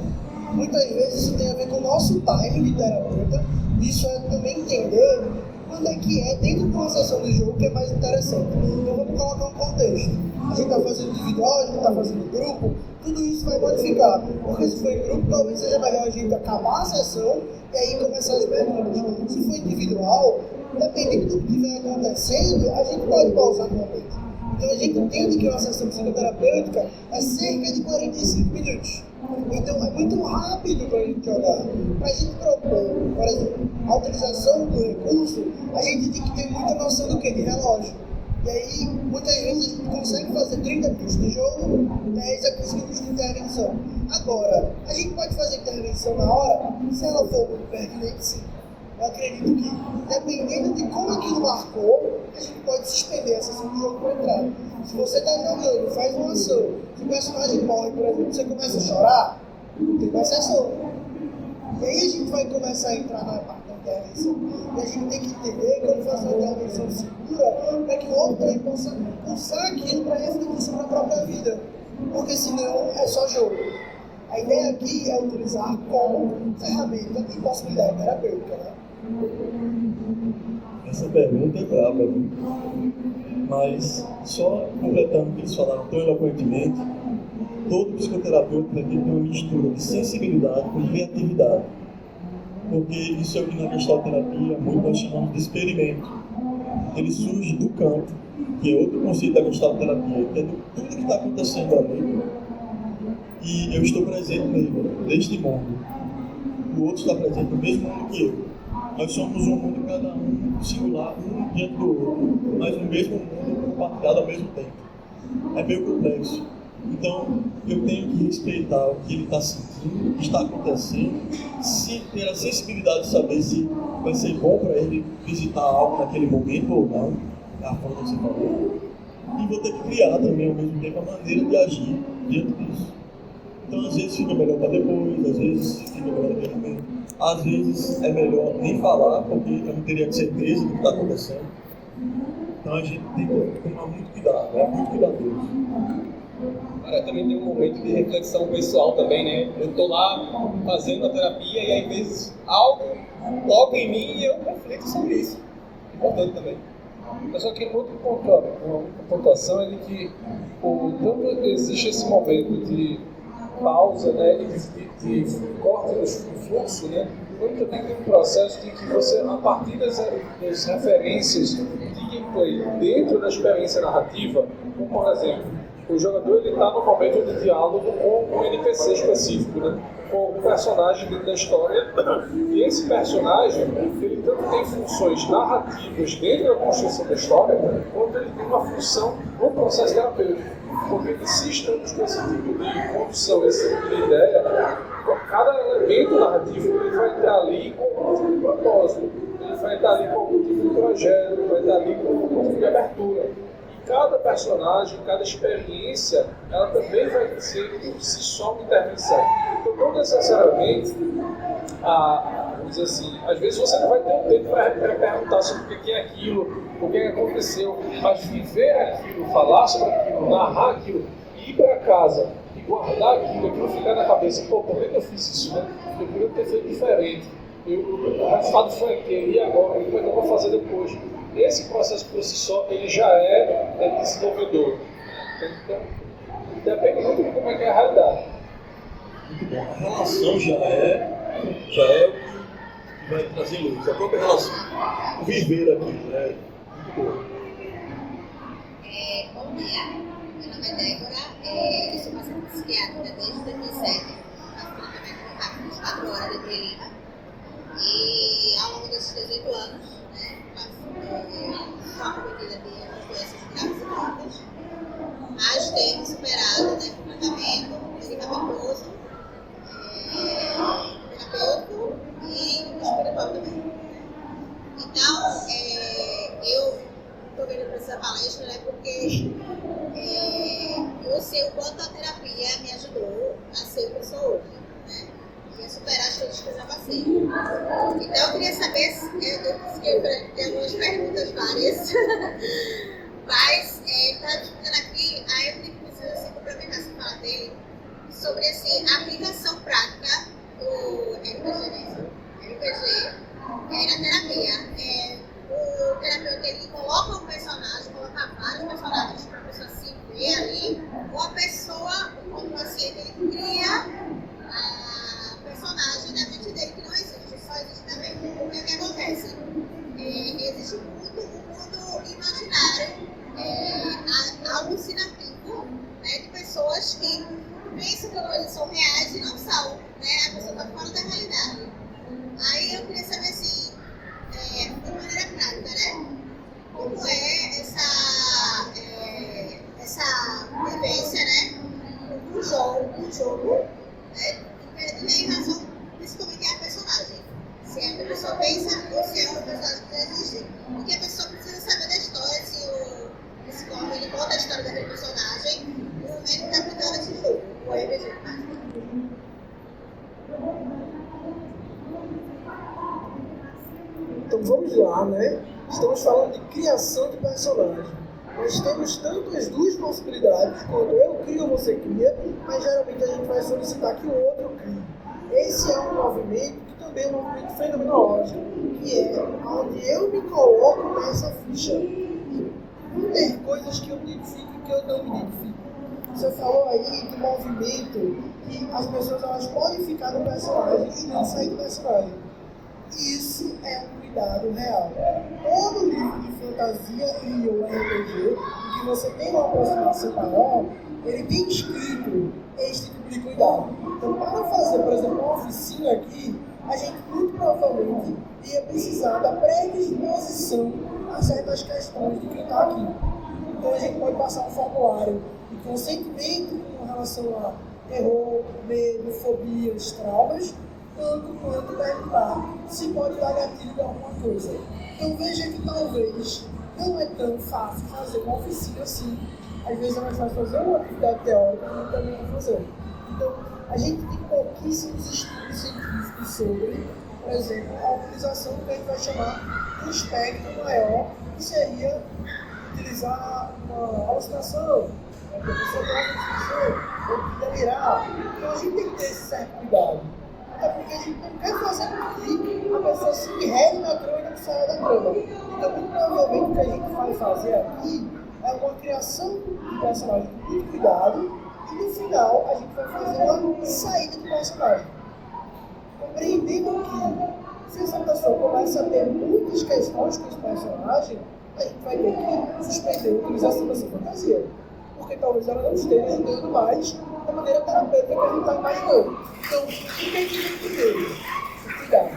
Muitas vezes isso tem a ver com o nosso time de terapeuta, isso é também entender quando é que dentro de uma sessão de jogo que é mais interessante. Então vamos colocar um contexto. A gente está fazendo individual, a gente está fazendo grupo, tudo isso vai modificar. Porque se for em grupo, talvez seja melhor a gente acabar a sessão e aí começar as perguntas. Se for individual, dependendo do que estiver acontecendo, a gente pode pausar no momento. Então a gente entende que uma sessão psicoterapêutica é cerca de 45 minutos. Então é muito rápido para a gente jogar. Para a gente propor, por exemplo, a utilização do recurso, a gente tem que ter muita noção do que? De relógio. E aí, muitas vezes a gente consegue fazer 30 minutos de jogo, 10 a 15 minutos de intervenção. Agora, a gente pode fazer intervenção na hora, se ela for muito pertinente, sim. Eu acredito que, dependendo de como aquilo marcou, a gente pode suspender a sessão de jogo para entrar. Se você está jogando, faz uma ação, se o personagem morre, por exemplo, você começa a chorar, tem uma sessão. E aí a gente vai começar a entrar na parte da intervenção. E a gente tem que entender como fazer uma intervenção segura para que o outro também possa usar aquilo para refletir sobre a própria vida. Porque senão é só jogo. A ideia aqui é utilizar como ferramenta de possibilidade terapêutica, né? Essa pergunta é braba, viu? Mas, só completando o que eles falaram tão eloquentemente, todo psicoterapeuta vai ter que ter uma mistura de sensibilidade com criatividade. Porque isso é o que na gestalterapia muito nós chamamos de experimento. Ele surge do campo, que é outro conceito da gestalterapia, que é de tudo que está acontecendo ali. E eu estou presente nele, neste mundo. O outro está presente no mesmo mundo que eu. Nós somos um mundo, cada um singular, um diante do outro, mas no mesmo mundo, compartilhado ao mesmo tempo. É meio complexo. Então, eu tenho que respeitar o que ele está sentindo, o que está acontecendo, ter a sensibilidade de saber se vai ser bom para ele visitar algo naquele momento ou não, a forma que você falou. E vou ter que criar também, ao mesmo tempo, a maneira de agir diante disso. Então, às vezes fica melhor para depois, às vezes fica melhor naquele momento. Às vezes é melhor nem falar, porque eu não teria certeza do que está acontecendo. Então, a gente tem que tomar muito cuidado, é muito cuidadoso. Cara, também tem um momento de reflexão pessoal também, né? Eu tô lá fazendo a terapia e às vezes algo toca em mim e eu reflito sobre isso. Importante também. Mas só que uma pontuação é de que tanto existe esse momento de pausa, né, de corte do fluxo, né, quando também tem um processo de que você, a partir das referências de gameplay dentro da experiência narrativa, como por exemplo, o jogador está no momento de diálogo com um NPC específico, né? Com um personagem dentro da história, e esse personagem ele tanto tem funções narrativas dentro da construção da história, quanto ele tem uma função no processo terapêutico. Porque se estamos com esse tipo de condução, esse tipo de ideia, cada elemento narrativo ele vai estar ali com algum tipo de propósito, ele vai estar ali com algum tipo de projeto, ele vai estar ali com algum tipo de abertura. Cada personagem, cada experiência, ela também vai ser por si só uma intervenção. Então, não necessariamente, vamos dizer assim, às vezes você não vai ter um tempo para perguntar sobre o que é aquilo, o que aconteceu, mas viver aquilo, falar sobre aquilo, narrar aquilo, ir para casa e guardar aquilo ficar na cabeça, pô, por que eu fiz isso, né? Eu poderia ter feito diferente. O resultado foi aquele, e agora? Como é que eu vou fazer depois? esse processo por si só ele já é desenvolvedor. Então, depende muito de como é que é a realidade. Muito bom. A relação já é o que vai trazer luz. A própria relação. O viver aqui, né? Muito bom. Bom dia, meu nome é Débora, eu sou paciente psiquiátrica desde 2007, faço tratamento rápido de 4 horas de Lima e ao longo desses 18 anos, sou acometida de doenças graves e mortas, mas tenho superado o tratamento medicamentoso, terapêutico e espiritual também. Então, eu estou vendo para essa palestra, né, porque eu sei o quanto a terapia me ajudou a ser o que eu sou hoje, né, e a superar as coisas que eu já passei. Então eu queria saber, eu tenho algumas perguntas várias, mas estava explicando aqui, aí eu preciso complementar essa fala dele sobre assim, a aplicação prática do RPG na terapia. O terapeuta ele coloca um personagem, coloca vários personagens para a pessoa se ver ali, ou a pessoa, o paciente, ele cria a personagem na mente dele que não existe, só existe na mente. Porque o que acontece? Existe um mundo imaginário, alucinativo, né, de pessoas que pensam que coisas são reais e não são, né? A pessoa está fora da realidade. Aí eu queria saber assim, de maneira prática, né? Como é essa vivência, né? Um jogo, né? Em razão, principalmente a personagem. Se é que a pessoa pensa ou se é uma personagem que já existe. Porque a pessoa precisa saber da história, se o psicólogo ele conta a história daquele personagem no momento que está aplicando esse jogo, o RPG. Então vamos lá, né? Estamos falando de criação de personagem. Nós temos tanto as duas possibilidades, quando eu crio ou você cria, mas geralmente a gente vai solicitar que o outro crie. Esse é um movimento que também é um movimento fenomenológico, que é onde eu me coloco nessa ficha. Não tem coisas que eu me identifico e que eu não me identifico. Você falou aí do movimento que as pessoas elas podem ficar no personagem e não sair do personagem. Isso é um cuidado real. Todo livro de fantasia e ou RPG, em que você tem uma aproximação maior, ele tem escrito este tipo de cuidado. Então, para fazer, por exemplo, uma oficina aqui, a gente muito provavelmente ia precisar da predisposição a certas questões de quem está aqui. Então, a gente pode passar um formulário de consentimento com relação a terror, medo, fobias, traumas, tanto quanto perguntar se pode dar gatilho de alguma coisa. Então veja que talvez não é tão fácil fazer uma oficina assim. Às vezes é mais fácil fazer uma atividade teórica do que também fazer. Então a gente tem pouquíssimos estudos científicos sobre, por exemplo, a utilização do que a gente vai chamar de um espectro maior, que seria utilizar uma alucinação, a pessoa tem uma alucinação, ou delirar. Então a gente tem que ter esse certo cuidado. É porque a gente não quer fazer com que a pessoa se enrede na trama e não saia da trama. Então, muito provavelmente, o que a gente vai fazer aqui é uma criação de personagem com muito cuidado e, no final, a gente vai fazer uma saída do personagem. Compreendendo que, se essa pessoa começa a ter muitas questões com esse personagem, a gente vai ter que suspender a utilização dessa fantasia. Porque talvez ela não esteja ajudando mais da maneira terapêutica que a gente está imaginando. Então, o que a gente tem que ter? Cuidado.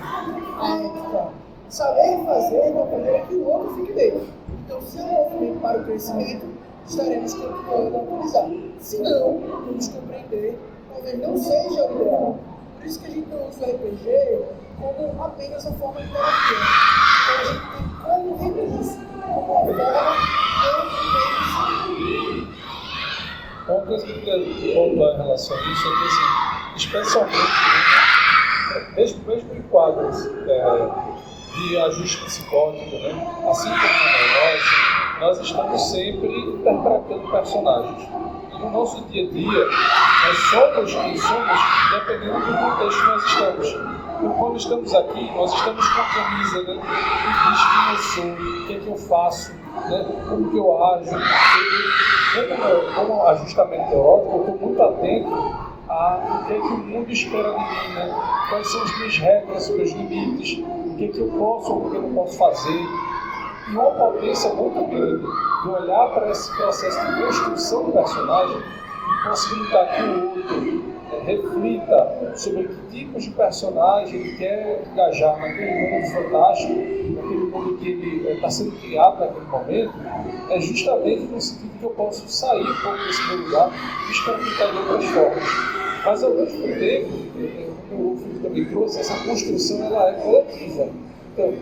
A ética. Saber fazer de uma maneira que o outro fique bem. Então, se é um movimento para o crescimento, estaremos continuando a utilizar. Se não, vamos compreender, talvez não seja o ideal. Por isso que a gente não usa o RPG como apenas a forma de terapia. Então, a gente tem como recurso, como uma forma de Uma coisa que eu queria pontuar em relação a isso é que, assim, especialmente, mesmo em quadros de ajuste psicótico, né? Assim como na neurose, nós estamos sempre interpretando personagens. E no nosso dia a dia, nós somos quem somos dependendo do contexto que nós estamos. Então, quando estamos aqui, nós estamos com a camisa, né, que diz quem eu sou, o que é que eu faço, né, como que eu ajo. Como ajustamento teórico, eu estou muito atento a o que é que o mundo espera de mim, né? Quais são as minhas regras, os meus limites, o que é que eu posso ou o que eu não posso fazer. E uma potência muito grande de olhar para esse processo de construção do personagem e possibilitar que o outro reflita sobre que tipos de personagem ele quer engajar naquele mundo fantástico, naquele mundo que ele está sendo criado naquele momento, é justamente no sentido que eu posso sair um pouco desse meu lugar e experimentar de outras formas. Mas ao mesmo tempo, como o Felipe também trouxe, essa construção ela é coletiva. Então,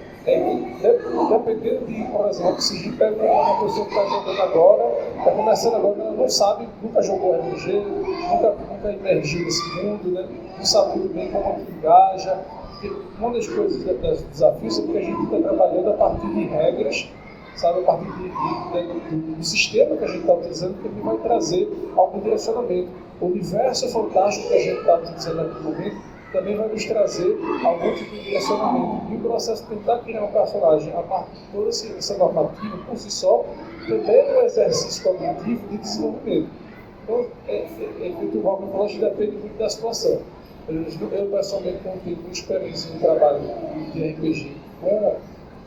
dependendo de, por exemplo, se a gente pega uma pessoa que está jogando agora, está começando agora, ela não sabe, nunca jogou RPG, nunca emergiu nesse mundo, né? Não sabe muito bem como que engaja. Porque uma das coisas dos desafios é porque a gente está trabalhando a partir de regras, sabe, a partir do sistema que a gente está utilizando, que ele vai trazer algum direcionamento. O universo fantástico que a gente está utilizando naquele momento também vai nos trazer algum tipo de direcionamento. E o processo de tentar criar um personagem a partir de toda essa normativa, por si só, também é um exercício cognitivo de desenvolvimento. Então, o Robin falou que depende muito da situação. Eu pessoalmente, não tenho muita experiência no trabalho de RPG com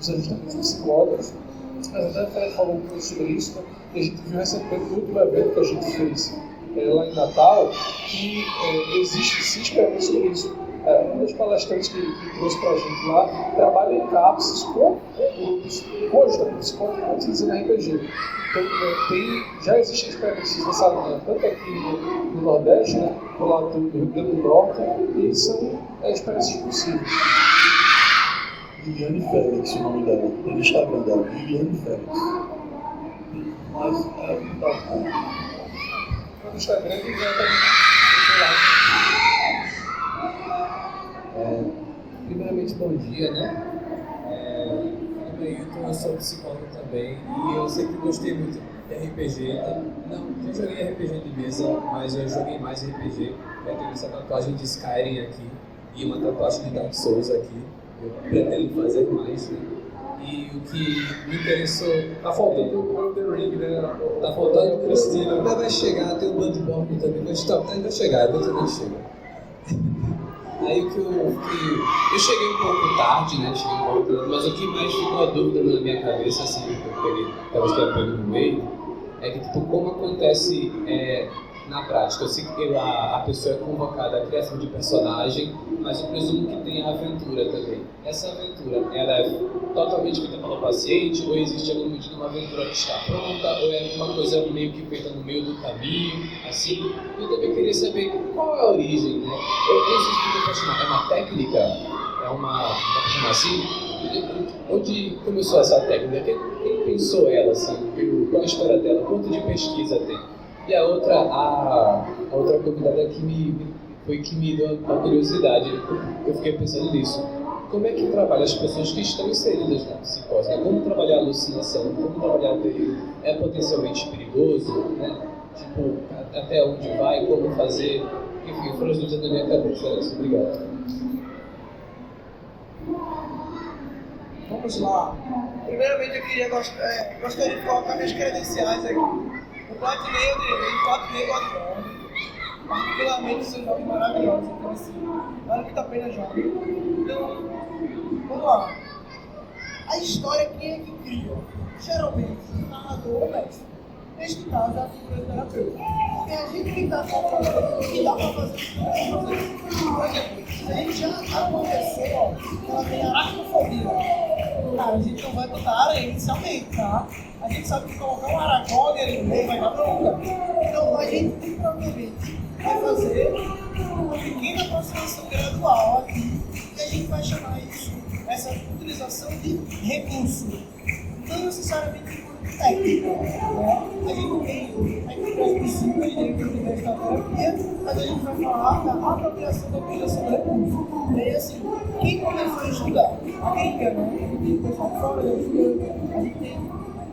os ajustamentos psicólogos, mas até Fred falou um pouco sobre isso, né? E a gente viu recentemente no último evento que a gente fez lá em Natal, que existe sim experiência sobre isso. Um dos palestrantes que trouxe para a gente lá trabalha em CAPS com grupos, com ajustamento psicólogo utilizando RPG. Então, já existem experiências nessa linha, tanto aqui no Nordeste, né, do lado do Rio Grande do Norte, e são experiências possíveis. Liliane Félix, o nome dela, no Instagram dela, Liliane Félix. Mas No Instagram ele já está primeiramente, bom dia, né? Eu sou psicólogo também e eu sempre gostei muito de RPG. Não joguei RPG de mesa, mas eu joguei mais RPG. Eu tenho essa tatuagem de Skyrim aqui e uma tatuagem de Dark Souls aqui. Eu pretendo fazer mais, né? E o que me interessou... Tá faltando o The Ring, né? Tá faltando o Cristina. Mas vai chegar, tem o Bloodborne também, mas vai chegar, depois ele chega. Aí o que eu cheguei um pouco tarde, né? Mas o que mais ficou a dúvida na minha cabeça, assim, que eu peguei, talvez que eu peguei no meio, é que, tipo, como acontece na prática. Eu sei que a pessoa é convocada à criação de personagem, mas eu presumo que tem a aventura também. Essa aventura, ela é totalmente feita pelo paciente, ou existe alguma medida uma aventura que está pronta, ou é uma coisa meio que feita no meio do caminho, assim. Eu também queria saber qual é a origem, né? Eu não sei se eu posso chamar, é uma técnica? É uma, vou chamar assim? Onde começou essa técnica? Quem pensou ela, assim? Qual a história dela? Quanto de pesquisa tem? E a outra convidada que me deu uma curiosidade, eu fiquei pensando nisso. Como é que trabalha as pessoas que estão inseridas na psicose? Né? Como trabalhar a alucinação? Como trabalhar o delírio? É potencialmente perigoso? Né? Tipo, até onde vai? Como fazer? Enfim, foram as dúvidas da minha cabeça. Obrigado. Vamos lá. Primeiramente, eu gostaria de colocar minhas credenciais aqui. Eu platinei o direito, platinei o Bloodborne. Particularmente, são jogos maravilhosos. Então, assim, vale muito a pena jogar. Então, vamos lá. A história, quem é que cria? Geralmente, o narrador ou o mestre. Neste caso, é a figura do terapeuta. Porque a gente que está falando que dá para fazer isso. Por exemplo, se a gente já aconteceu, ela tem aracnofobia. Cara, a gente não vai botar areia inicialmente, tá? A gente sabe que colocar um aracnofobia ali no meio vai dar bronca. Então, a gente provavelmente vai fazer uma pequena aproximação gradual aqui, e a gente vai chamar isso, essa utilização de recurso. Não necessariamente por técnica, né? A gente tem as princípios dentro da terapia, mas a gente vai falar da apropriação da utilização do recurso. E aí, assim, quem começou a estudar? A gringa, né? A gente tem pessoal fora da estudante, a gente tem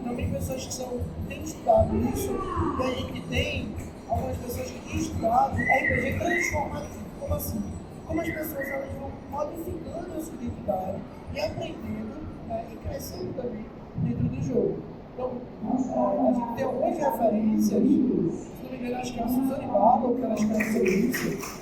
também pessoal pessoas que têm estudado isso, e a gente tem algumas pessoas que têm estudado RPG transformativo. Como assim? Como as pessoas elas vão modificando a sua identidade e aprendendo e crescendo também dentro do jogo. Então, a gente tem algumas referências, se não me engano, acho que é a Suzane Barlow, que ela escreve sobre isso.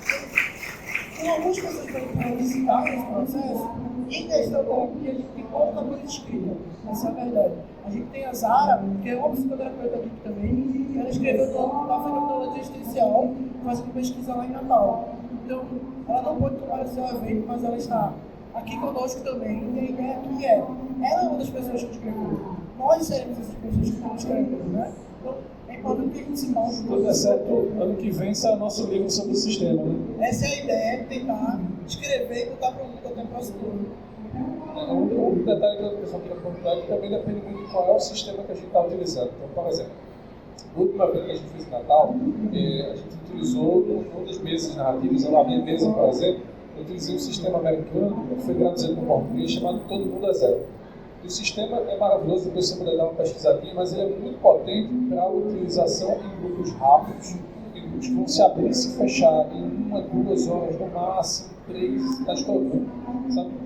Tem algumas pessoas para visitar esse processo, e em questão da terapia, a gente tem pouca coisa escrita, essa é a verdade. A gente tem a Zara, que é uma psicoterapeuta aqui também, e ela escreveu no âmbito da fenomenologia existencial, fazendo pesquisa lá em Natal. Então, ela não pode comparecer ao evento, mas ela está aqui conosco também, e a ideia aqui ela é uma das pessoas que escreveu. Nós seremos essas pessoas que estão escrevendo, né? Então, é importante que a gente se mostre. Se tudo é certo, ano que vem sai o nosso livro sobre o sistema, né? Essa é a ideia, tentar escrever e botar para o mundo até o próximo ano. Um detalhe que eu queria pontuar é que também depende muito de qual é o sistema que a gente está utilizando. Então, por exemplo, a última vez que a gente fez Natal, a gente utilizou um dos meses narrativos, na minha mesa, por exemplo, eu utilizei um sistema americano que foi traduzido para o português chamado Todo Mundo é Zero. E o sistema é maravilhoso, depois você puder dar uma pesquisadinha, mas ele é muito potente para a utilização em grupos rápidos, em grupos que vão se abrir e se fechar em 1 a 2 horas, no máximo 3, está estourando, sabe?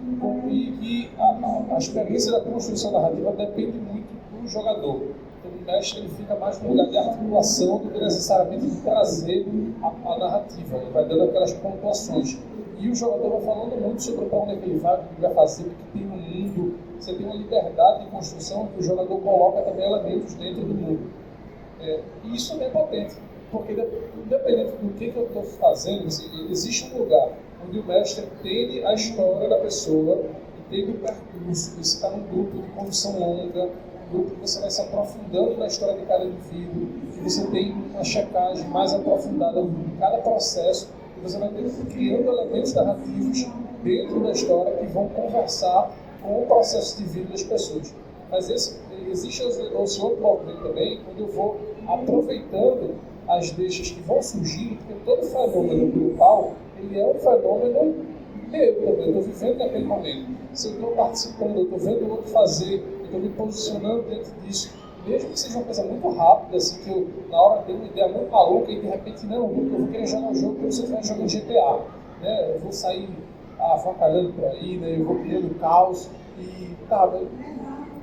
E a experiência da construção narrativa depende muito do jogador. Então, o mestre ele fica mais no lugar de articulação do que necessariamente de trazer a narrativa. Ele vai dando aquelas pontuações. E o jogador vai falando muito sobre para onde ele vai, o que ele vai fazer, o que tem no mundo. Você tem uma liberdade de construção que o jogador coloca também elementos dentro do mundo. E isso também é potente, porque independente do que eu estou fazendo, existe um lugar onde o mestre entende a história da pessoa, entende o percurso, você está num grupo de condução longa, um grupo que você vai se aprofundando na história de cada indivíduo, que você tem uma checagem mais aprofundada em cada processo, e você vai criando elementos narrativos dentro da história que vão conversar com o processo de vida das pessoas. Mas existe esse outro movimento também, onde eu vou aproveitando as deixas que vão surgindo, porque todo fenômeno grupal, ele é um fenômeno meu também, eu estou vivendo naquele momento. Se eu estou participando, eu estou vendo o outro fazer, eu estou me posicionando dentro disso, mesmo que seja uma coisa muito rápida, assim, que eu, na hora, tenho uma ideia muito maluca e de repente, não, eu vou querer jogar um jogo que você vai jogando GTA, né? Eu vou sair avacalhando por aí, né? Eu vou criando caos e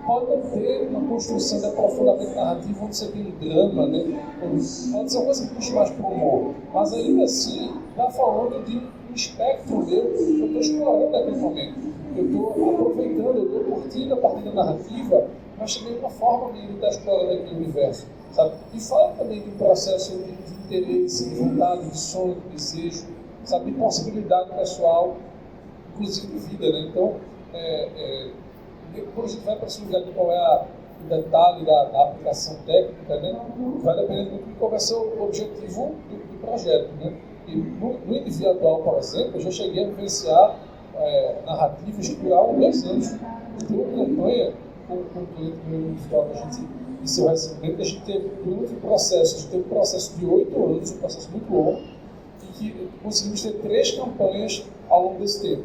pode ter uma construção de aprofundamento narrativo onde você tem um drama, né? Pode ser uma coisa que puxa mais para o humor, mas ainda assim está falando de um espectro meu que eu estou explorando naquele momento. Eu estou aproveitando, eu estou curtindo a partir da narrativa, mas também uma forma minha de estar explorando aquele universo, sabe? E fala também de um processo de interesse, de vontade, de sonho, de desejo, sabe? De possibilidade pessoal, inclusive de vida, né? Então, quando a gente vai para esse lugar de qual é o detalhe da aplicação técnica, né? Vai depender muito de qual vai ser o objetivo do projeto, né? E no individual, por exemplo, eu já cheguei a vivenciar narrativas que duraram 2 anos. Tem uma campanha com o cliente meu individual que a gente iniciou recentemente, a gente teve durante o processo, a gente teve um processo de 8 anos, um processo muito longo, e que conseguimos ter 3 campanhas ao longo desse tempo.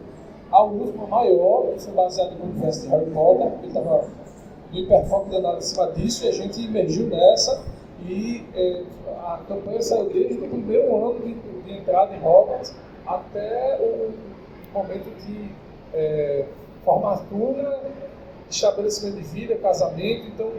A última maior, que foi baseada no universo de Harry Potter, ele estava no hiperfoco de andar em cima disso, e a gente emergiu nessa, e a campanha saiu desde o primeiro ano de entrada em Hogwarts até o momento de formatura, estabelecimento de vida, casamento. Então,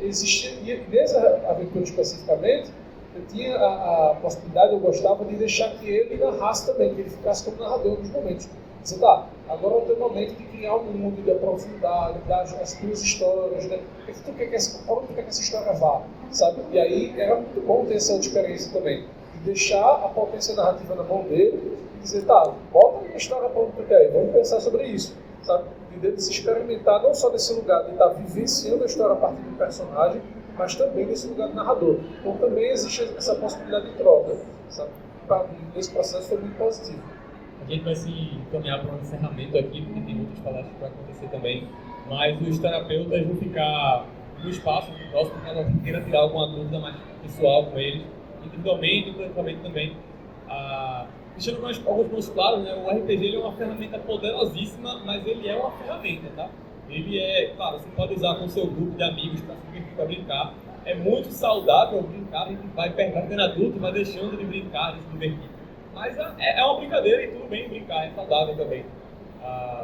existia, e nessa aventura especificamente, eu tinha a possibilidade, eu gostava de deixar que ele narrasse também, que ele ficasse como narrador em alguns momentos. Você agora é o teu momento de criar um mundo, de aprofundar, de dar as tuas histórias, né? Para onde tu quer que essa história vá, sabe? E aí era muito bom ter essa experiência também, de deixar a potência narrativa na mão dele e dizer, bota a minha história para onde tu quer ir, vamos pensar sobre isso, sabe? E dele se experimentar não só nesse lugar de estar vivenciando a história a partir do personagem, mas também nesse lugar de narrador. Então também existe essa possibilidade de troca, sabe? Esse processo foi muito positivo. A gente vai se encaminhar para um encerramento aqui, porque tem muitas palestras para acontecer também, mas os terapeutas vão ficar no espaço próximo para alguém queira tirar alguma dúvida mais pessoal com eles, individualmente e coletivamente também. Deixando alguns pontos claros, né? O RPG ele é uma ferramenta poderosíssima, mas ele é uma ferramenta, tá? ele é, claro, você pode usar com o seu grupo de amigos para se divertir, para brincar. É muito saudável brincar, a gente vai perdendo adulto, vai deixando de brincar, de se divertir. Mas é uma brincadeira e tudo bem brincar, é saudável também.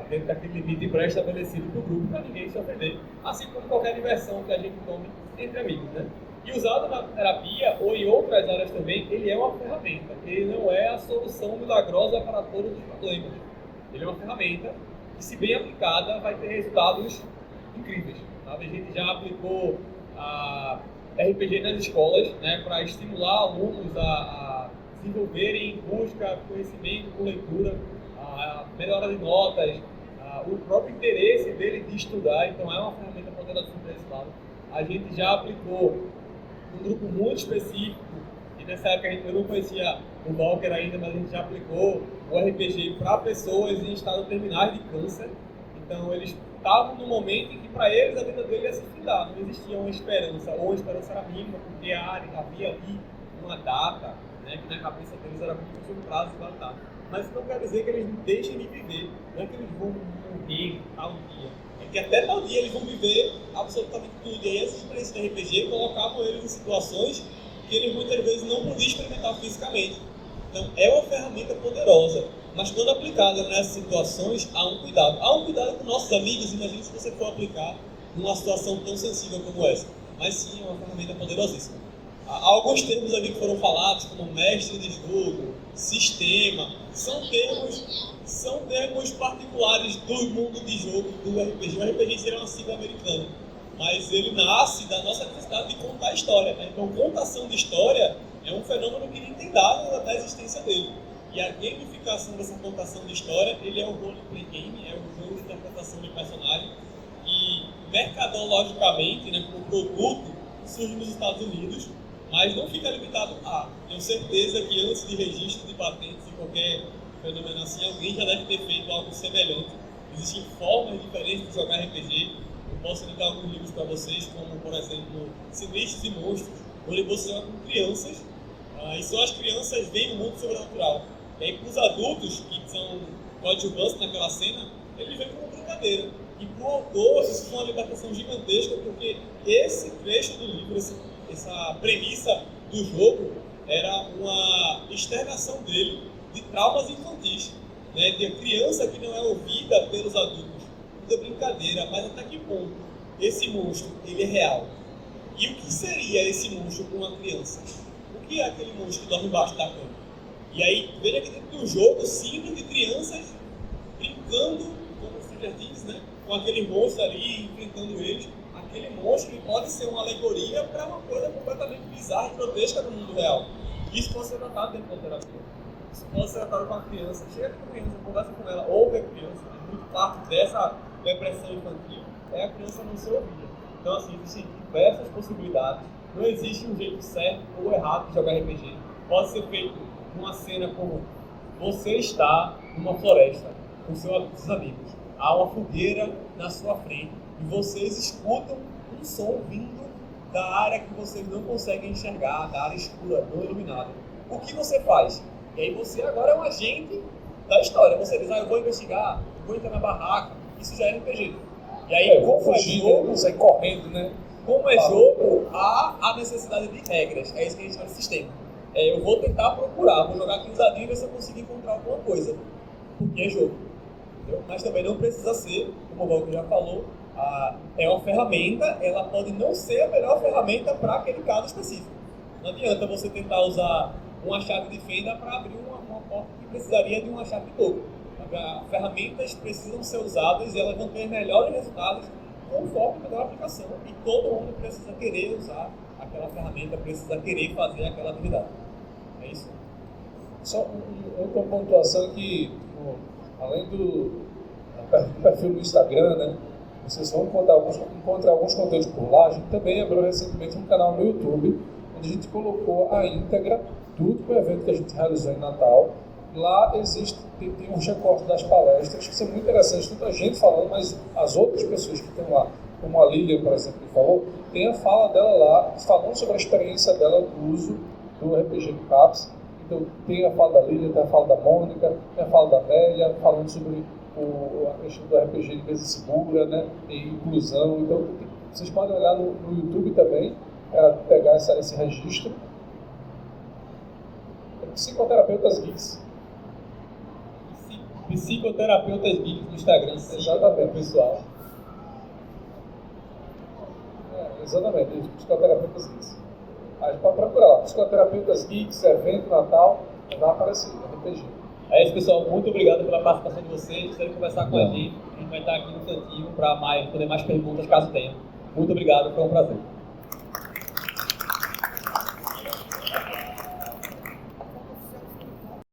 Dentro daquele limite pré-estabelecido do grupo, para ninguém se ofender. Assim como qualquer diversão que a gente tome entre amigos, né? E usado na terapia ou em outras áreas também, ele é uma ferramenta. Ele não é a solução milagrosa para todos os problemas. Ele é uma ferramenta que, se bem aplicada, vai ter resultados incríveis. Sabe? A gente já aplicou a RPG nas escolas, né, para estimular alunos a desenvolverem em busca de conhecimento por leitura, a melhora de notas, o próprio interesse dele de estudar. Então é uma ferramenta poderosa para esse lado. A gente já aplicou um grupo muito específico, e nessa época eu não conhecia o Walker ainda, mas a gente já aplicou o RPG para pessoas em estado terminais de câncer. Então eles estavam no momento em que para eles a vida dele ia se findar, não existia uma esperança, ou a esperança era mínima, porque havia ali uma data, né, que na cabeça deles era como se fosse um prazo de validade. Mas isso não quer dizer que eles não deixem de viver, não é que eles vão morrer tal dia, é que até tal dia eles vão viver absolutamente tudo. E aí essas experiências de RPG colocavam eles em situações que eles muitas vezes não podiam experimentar fisicamente. Então é uma ferramenta poderosa, mas quando aplicada nessas situações, há um cuidado. Há um cuidado com nossos amigos, imagine se você for aplicar numa situação tão sensível como essa. Mas sim, é uma ferramenta poderosíssima. Há alguns termos ali que foram falados, como mestre de jogo, sistema, são termos particulares do mundo de jogo do RPG. O RPG seria uma sigla americana, mas ele nasce da nossa necessidade de contar a história, né? Então, contação de história é um fenômeno que nem tem dado da existência dele. E a gamificação dessa contação de história, ele é o roleplay game, é o jogo de interpretação de personagem, e mercadologicamente, né, como produto, surge nos Estados Unidos, mas não fica limitado a. Tenho certeza que antes de registro de patentes e qualquer fenômeno assim, alguém já deve ter feito algo semelhante. Existem formas diferentes de jogar RPG. Eu posso indicar alguns livros para vocês, como, por exemplo, Sinistros e Monstros, onde você joga com crianças, e só as crianças veem o mundo sobrenatural. E aí, para os adultos, que são coadjuvantes naquela cena, eles veem como brincadeira. E para o autor, isso foi uma libertação gigantesca, porque esse trecho do livro, essa premissa do jogo, era uma externação dele de traumas infantis, né? De criança que não é ouvida pelos adultos. Tudo é brincadeira, mas até que ponto esse monstro ele é real? E o que seria esse monstro para uma criança? O que é aquele monstro que dorme embaixo da cama? E aí, veja que dentro do jogo, símbolo de crianças brincando como Stranger Things, né? Com aquele monstro ali, enfrentando eles. Aquele monstro ele pode ser uma alegoria para uma coisa completamente bizarra e grotesca no mundo real. Isso pode ser tratado dentro da terapia. Isso pode ser tratado com a criança. Chega com a criança, conversa com ela, ouve a criança. Muito parte dessa depressão infantil é a criança não ser ouvida. Então, assim, existem diversas possibilidades. Não existe um jeito certo ou errado de jogar RPG. Pode ser feito numa cena como você está numa floresta com seus amigos. Há uma fogueira na sua frente e vocês escutam um som vindo da área que vocês não conseguem enxergar, da área escura, não iluminada. O que você faz? E aí você agora é um agente da história. Você diz, eu vou investigar, eu vou entrar na barraca. Isso já é RPG. E aí, como é jogo, sai correndo, né? Como é jogo, há a necessidade de regras. É isso que a gente chama de sistema. Eu vou tentar procurar, vou jogar aqui nos dadinhos e ver se eu consigo encontrar alguma coisa. Porque é jogo. Entendeu? Mas também não precisa ser, como o Walker já falou, é uma ferramenta, ela pode não ser a melhor ferramenta para aquele caso específico. Não adianta você tentar usar uma chave de fenda para abrir uma porta que precisaria de uma chave de toco. Ferramentas precisam ser usadas e elas vão ter melhores resultados conforme a melhor aplicação. E todo mundo precisa querer usar aquela ferramenta, precisa querer fazer aquela atividade. É isso? Só outra pontuação que, além do perfil do Instagram, né, vocês vão encontrar alguns conteúdos por lá. A gente também abriu recentemente um canal no YouTube, onde a gente colocou a íntegra tudo para o evento que a gente realizou em Natal. Lá tem uns recortes das palestras que são muito interessantes, tanto a gente falando, mas as outras pessoas que estão lá, como a Lilian, por exemplo, que falou, tem a fala dela lá, falando sobre a experiência dela do uso do RPG do CAPS. Então tem a fala da Lilian, tem a fala da Mônica, tem a fala da Amélia, falando sobre a questão do RPG de mesa segura, né? E inclusão. Então, vocês podem olhar no YouTube também, pegar esse registro. Psicoterapeutas Geeks. Psicoterapeutas Geeks no Instagram. Exatamente. Pessoal. Exatamente, isso, Psicoterapeutas Geeks. A gente pode procurar lá, Psicoterapeutas Geeks, evento, Natal, vai aparecer, RPG. É isso, pessoal. Muito obrigado pela participação de vocês. Se quiserem conversar com a gente vai estar aqui no cantinho para poder mais perguntas, caso tenha. Muito obrigado, foi um prazer.